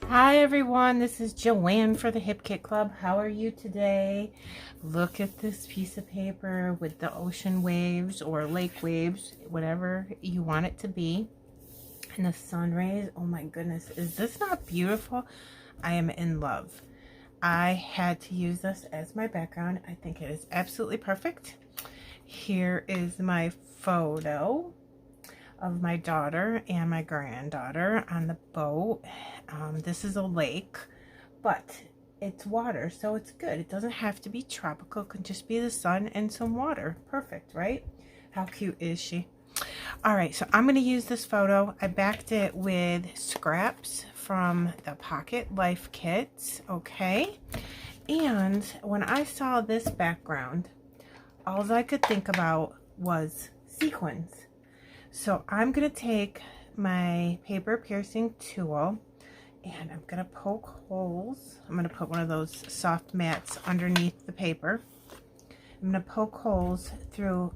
Hi everyone, this is Joanne for the Hip Kit Club. How are you today? Look at this piece of paper with the ocean waves or lake waves, whatever you want it to be. And the sun rays, oh my goodness, is this not beautiful? I am in love. I had to use this as my background. I think it is absolutely perfect. Here is my photo of my daughter and my granddaughter on the boat. This is a lake, but it's water, so it's good. It doesn't have to be tropical. It can just be the sun and some water. Perfect, right? How cute is she? All right, so I'm going to use this photo. I backed it with scraps from the Pocket Life Kits, okay? And when I saw this background, all I could think about was sequins. So I'm going to take my paper piercing tool and I'm going to poke holes. I'm going to put one of those soft mats underneath the paper. I'm going to poke holes through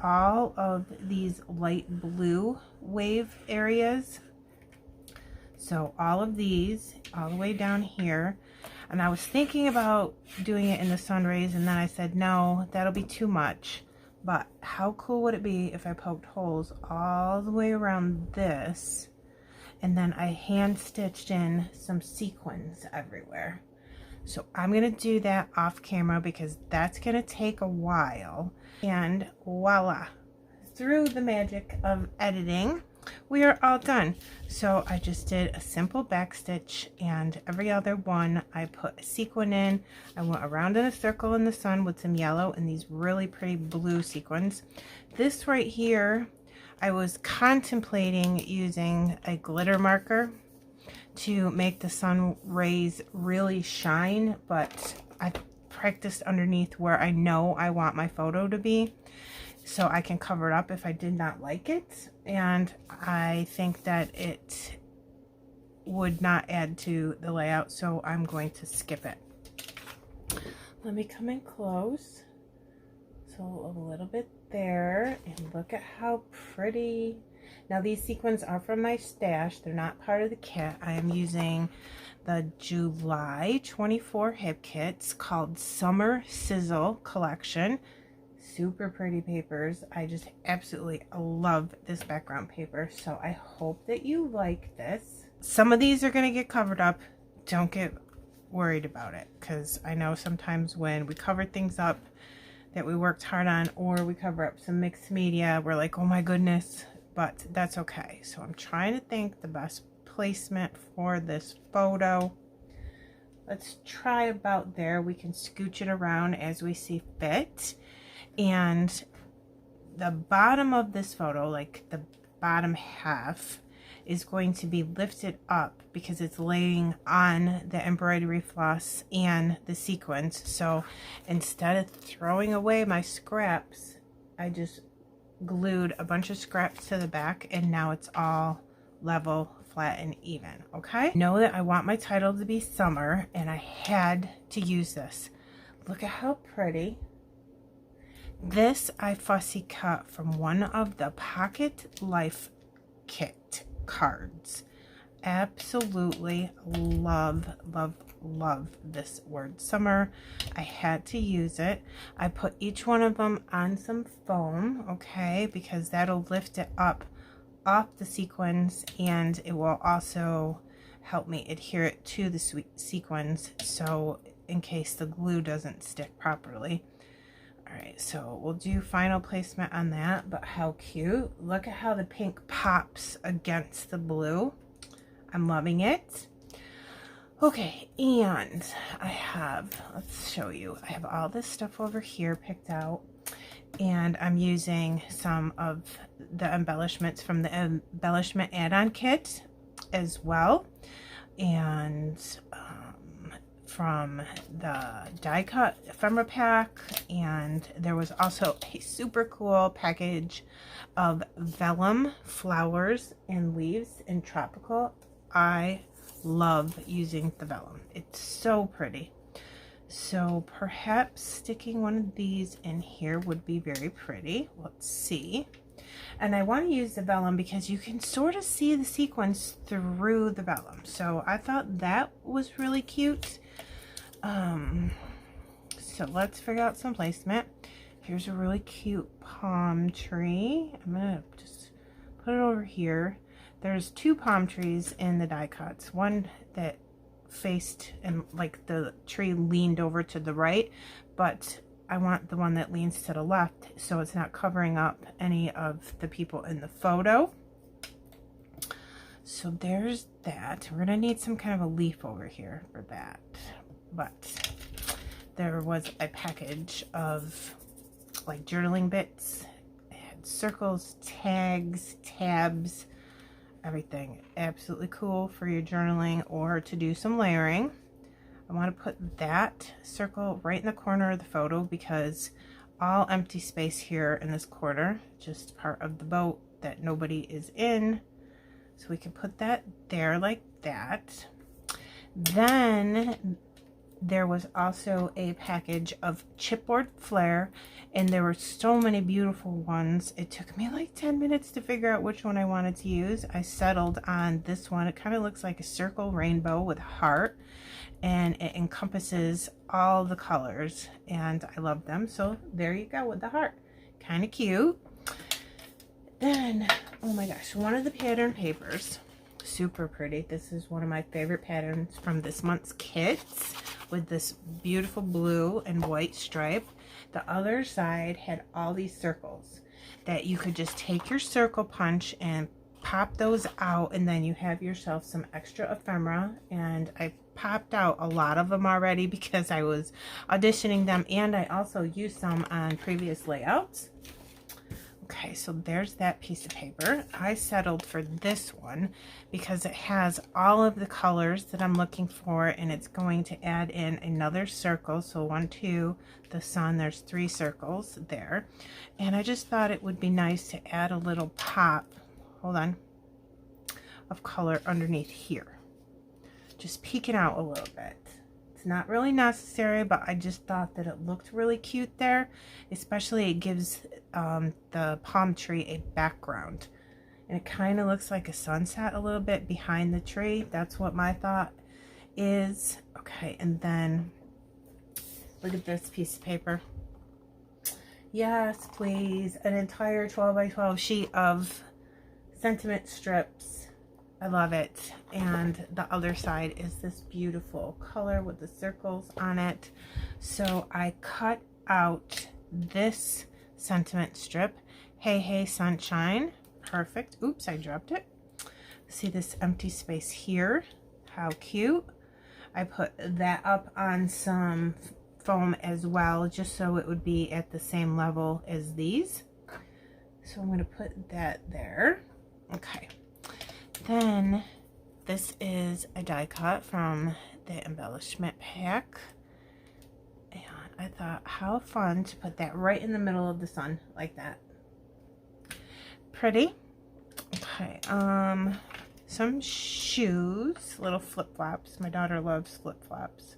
all of these light blue wave areas. So all of these, all the way down here. And I was thinking about doing it in the sun rays, and then I said, no, that'll be too much. But how cool would it be if I poked holes all the way around this, and then I hand stitched in some sequins everywhere. So I'm going to do that off camera because that's going to take a while. And voila, through the magic of editing, we are all done. So I just did a simple back stitch, and every other one I put a sequin in. I went around in a circle in the sun with some yellow and these really pretty blue sequins. This right here, I was contemplating using a glitter marker to make the sun rays really shine, but I practiced underneath where I know I want my photo to be, so I can cover it up if I did not like it, and I think that it would not add to the layout, so I'm going to skip it. Let me come in close. So a little bit there, and look at how pretty. Now these sequins are from my stash. They're not part of the kit. I am using the July 24 hip kits called Summer Sizzle collection. Super pretty papers. I just absolutely love this background paper, so I hope that you like this. Some of these are going to get covered up. Don't get worried about it, because I know sometimes when we cover things up that we worked hard on, or we cover up some mixed media, we're like, oh my goodness, but that's okay. So I'm trying to think the best placement for this photo. Let's try about there. We can scooch it around as we see fit. And the bottom of this photo, like the bottom half, is going to be lifted up because it's laying on the embroidery floss and the sequins. So instead of throwing away my scraps, I just glued a bunch of scraps to the back, and now it's all level, flat, and even. Okay, know that I want my title to be summer, and I had to use this. Look at how pretty. This I fussy cut from one of the Pocket Life Kit cards. Absolutely love, love, love this word summer. I had to use it. I put each one of them on some foam, okay, because that'll lift it up off the sequins, and it will also help me adhere it to the sequins, so in case the glue doesn't stick properly. All right, so we'll do final placement on that, but how cute. Look at how the pink pops against the blue. I'm loving it. Okay, and I have, let's show you, I have all this stuff over here picked out, and I'm using some of the embellishments from the embellishment add-on kit as well. And from the die cut ephemera pack, and there was also a super cool package of vellum flowers and leaves in tropical. I love using the vellum. It's so pretty. So perhaps sticking one of these in here would be very pretty. Let's see. And I want to use the vellum because you can sort of see the sequins through the vellum. So I thought that was really cute. So let's figure out some placement. Here's a really cute palm tree. I'm going to just put it over here. There's two palm trees in the die cuts. One that faced and like the tree leaned over to the right, but I want the one that leans to the left so it's not covering up any of the people in the photo. So there's that. We're gonna need some kind of a leaf over here for that. But there was a package of like journaling bits. It had circles, tags, tabs, everything. Absolutely cool for your journaling or to do some layering. I want to put that circle right in the corner of the photo because all empty space here in this corner, just part of the boat that nobody is in. So we can put that there like that. Then there was also a package of chipboard flair, and there were so many beautiful ones. It took me like 10 minutes to figure out which one I wanted to use. I settled on this one. It kind of looks like a circle rainbow with a heart, and it encompasses all the colors, and I love them. So there you go with the heart. Kind of cute. Then, oh my gosh, one of the pattern papers, super pretty. This is one of my favorite patterns from this month's kits, with this beautiful blue and white stripe. The other side had all these circles that you could just take your circle punch and pop those out, and then you have yourself some extra ephemera. And I popped out a lot of them already because I was auditioning them, and I also used some on previous layouts. Okay, so there's that piece of paper. I settled for this one because it has all of the colors that I'm looking for, and it's going to add in another circle. So 1, 2, the sun, there's 3 circles there. And I just thought it would be nice to add a little pop, hold on, of color underneath here. Just peeking out a little bit. It's not really necessary, but I just thought that it looked really cute there. Especially it gives the palm tree a background. And it kind of looks like a sunset a little bit behind the tree. That's what my thought is. Okay, and then look at this piece of paper. Yes, please. An entire 12 by 12 sheet of sentiment strips. I love it. And the other side is this beautiful color with the circles on it. So I cut out this sentiment strip. Hey, hey, sunshine. Perfect. Oops, I dropped it. See this empty space here? How cute. I put that up on some foam as well, just so it would be at the same level as these. So I'm going to put that there. Okay. Then this is a die cut from the embellishment pack, and I thought how fun to put that right in the middle of the sun like that. Pretty. Okay, some shoes, little flip-flops. My daughter loves flip-flops,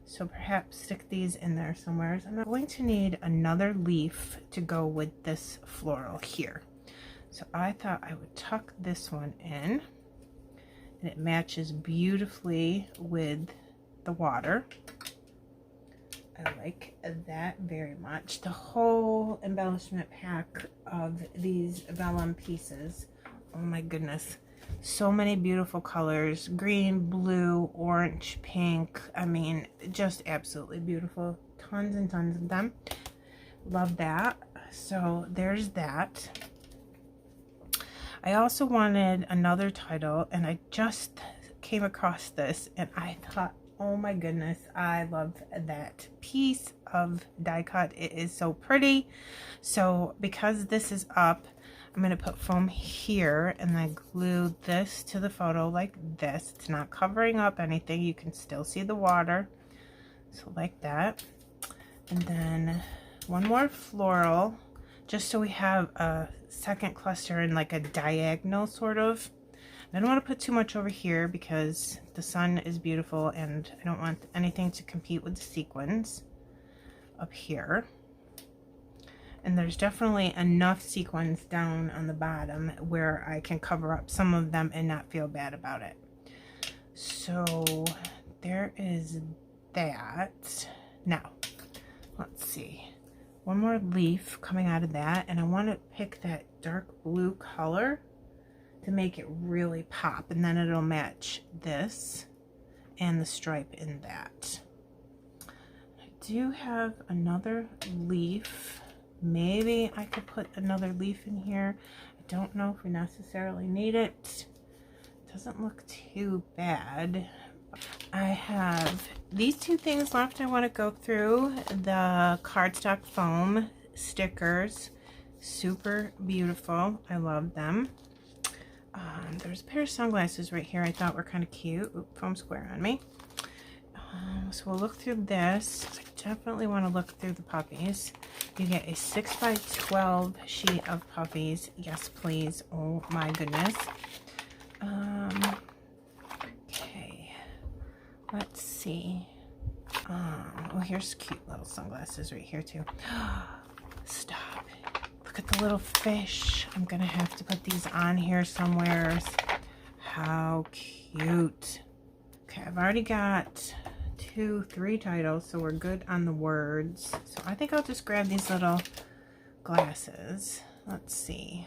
so perhaps stick these in there somewhere. I'm going to need another leaf to go with this floral here. So I thought I would tuck this one in, and it matches beautifully with the water. I like that very much. The whole embellishment pack of these vellum pieces, oh my goodness, so many beautiful colors. Green, blue, orange, pink. I mean, just absolutely beautiful. Tons and tons of them. Love that. So there's that. I also wanted another title, and I just came across this, and I thought, oh my goodness, I love that piece of die cut. It is so pretty. So because this is up, I'm going to put foam here and then glue this to the photo like this. It's not covering up anything. You can still see the water. So like that. And then one more floral, just so we have a second cluster in like a diagonal sort of. I don't want to put too much over here because the sun is beautiful and I don't want anything to compete with the sequins up here. And there's definitely enough sequins down on the bottom where I can cover up some of them and not feel bad about it. So there is that. Now, let's see. One more leaf coming out of that, and I want to pick that dark blue color to make it really pop, and then it'll match this and the stripe in that. I do have another leaf. Maybe I could put another leaf in here. I don't know if we necessarily need it. Doesn't look too bad. I have these two things left I want to go through. The cardstock foam stickers. Super beautiful. I love them. There's a pair of sunglasses right here I thought were kind of cute. Oop, foam square on me. So we'll look through this. I definitely want to look through the puppies. You get a 6x12 sheet of puppies. Yes, please. Oh my goodness. Okay. Let's see. Oh, here's cute little sunglasses right here too. Stop. Look at the little fish. I'm gonna have to put these on here somewhere. How cute. Okay, I've already got 2-3 titles, so we're good on the words. So I think I'll just grab these little glasses. Let's see.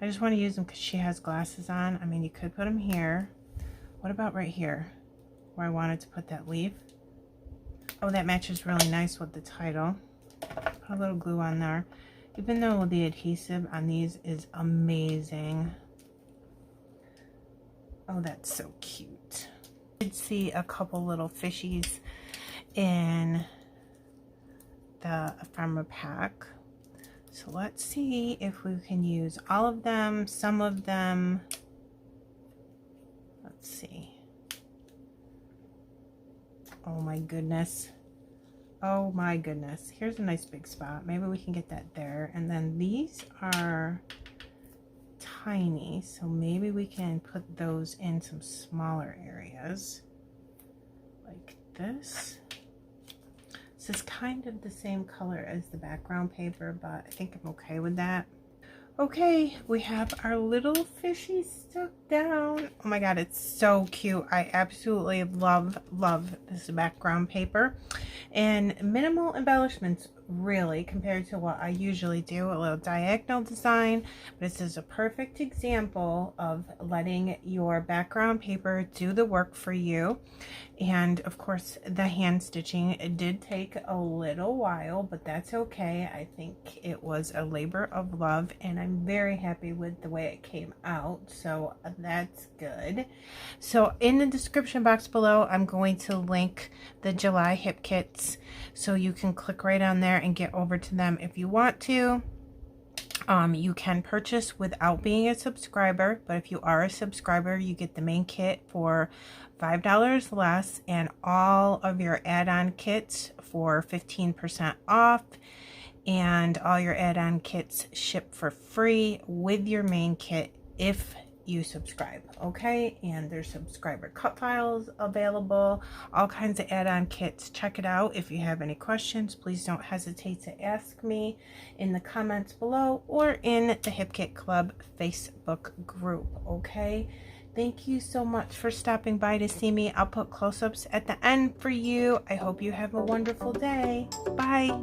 I just want to use them because she has glasses on. I mean, you could put them here. What about right here where I wanted to put that leaf? Oh, that matches really nice with the title. Put a little glue on there. Even though the adhesive on these is amazing. Oh, that's so cute. I did see a couple little fishies in the ephemera pack. So let's see if we can use all of them, some of them. Let's see. Oh my goodness. Oh my goodness. Here's a nice big spot. Maybe we can get that there. And then these are tiny, so maybe we can put those in some smaller areas like this. This is kind of the same color as the background paper, but I think I'm okay with that. Okay, we have our little fishy stuck down. Oh my god, it's so cute. I absolutely love this background paper. And minimal embellishments, really, compared to what I usually do. A little diagonal design, but this is a perfect example of letting your background paper do the work for you. And of course, the hand stitching, it did take a little while, but that's okay. I think it was a labor of love, and I'm very happy with the way it came out, so that's good. So in the description box below, I'm going to link the July hip kits, so you can click right on there and get over to them if you want to. You can purchase without being a subscriber, but if you are a subscriber, you get the main kit for $5 less and all of your add-on kits for 15% off, and all your add-on kits ship for free with your main kit if you subscribe. Okay, and there's subscriber cut files available, all kinds of add-on kits. Check it out. If you have any questions, please don't hesitate to ask me in the comments below or in the Hip Kit Club Facebook group. Okay, thank you so much for stopping by to see me. I'll put close-ups at the end for you. I hope you have a wonderful day. Bye.